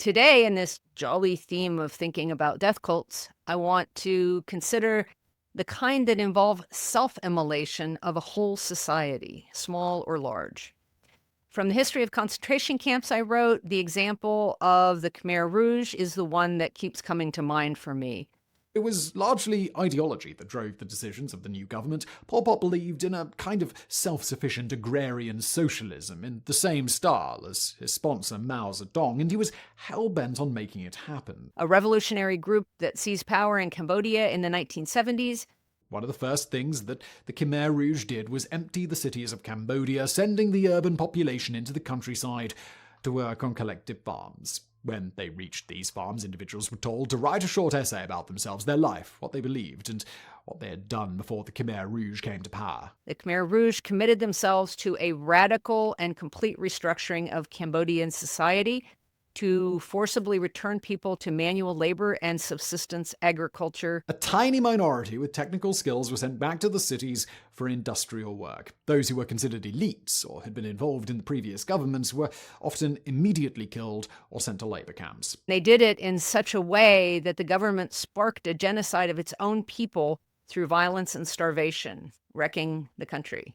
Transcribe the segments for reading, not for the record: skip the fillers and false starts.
Today, in this jolly theme of thinking about death cults, I want to consider the kind that involve self-immolation of a whole society, small or large. From the history of concentration camps I wrote, the example of the Khmer Rouge is the one that keeps coming to mind for me. It was largely ideology that drove the decisions of the new government. Pol Pot believed in a kind of self-sufficient agrarian socialism in the same style as his sponsor Mao Zedong, and he was hell-bent on making it happen. A revolutionary group that seized power in Cambodia in the 1970s. One of the first things that the Khmer Rouge did was empty the cities of Cambodia, sending the urban population into the countryside to work on collective farms. When they reached these farms, individuals were told to write a short essay about themselves, their life, what they believed, and what they had done before the Khmer Rouge came to power. The Khmer Rouge committed themselves to a radical and complete restructuring of Cambodian society to forcibly return people to manual labor and subsistence agriculture. A tiny minority with technical skills were sent back to the cities for industrial work. Those who were considered elites or had been involved in the previous governments were often immediately killed or sent to labor camps. They did it in such a way that the government sparked a genocide of its own people through violence and starvation, wrecking the country.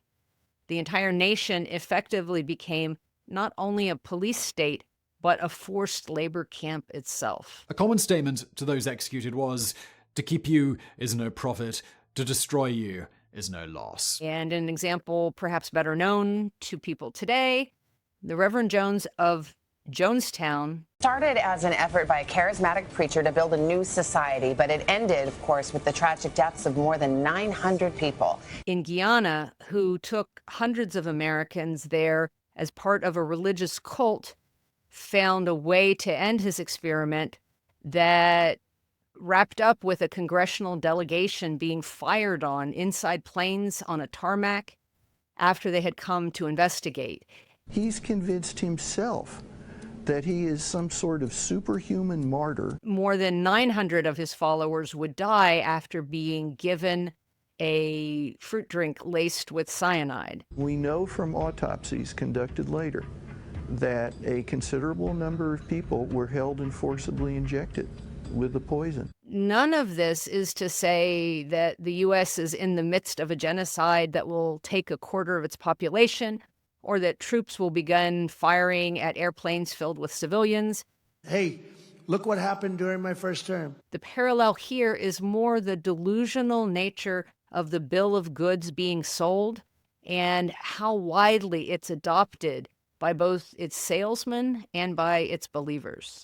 The entire nation effectively became not only a police state, but a forced labor camp itself. A common statement to those executed was, "To keep you is no profit, to destroy you is no loss." And an example perhaps better known to people today, the Reverend Jones of Jonestown. Started as an effort by a charismatic preacher to build a new society, but it ended, of course, with the tragic deaths of more than 900 people. In Guyana, who took hundreds of Americans there as part of a religious cult, found a way to end his experiment that wrapped up with a congressional delegation being fired on inside planes on a tarmac after they had come to investigate. He's convinced himself that he is some sort of superhuman martyr. More than 900 of his followers would die after being given a fruit drink laced with cyanide. We know from autopsies conducted later that a considerable number of people were held and forcibly injected with the poison. None of this is to say that the U.S. is in the midst of a genocide that will take a quarter of its population, or that troops will begin firing at airplanes filled with civilians. Hey, look what happened during my first term. The parallel here is more the delusional nature of the bill of goods being sold and how widely it's adopted by both its salesmen and by its believers.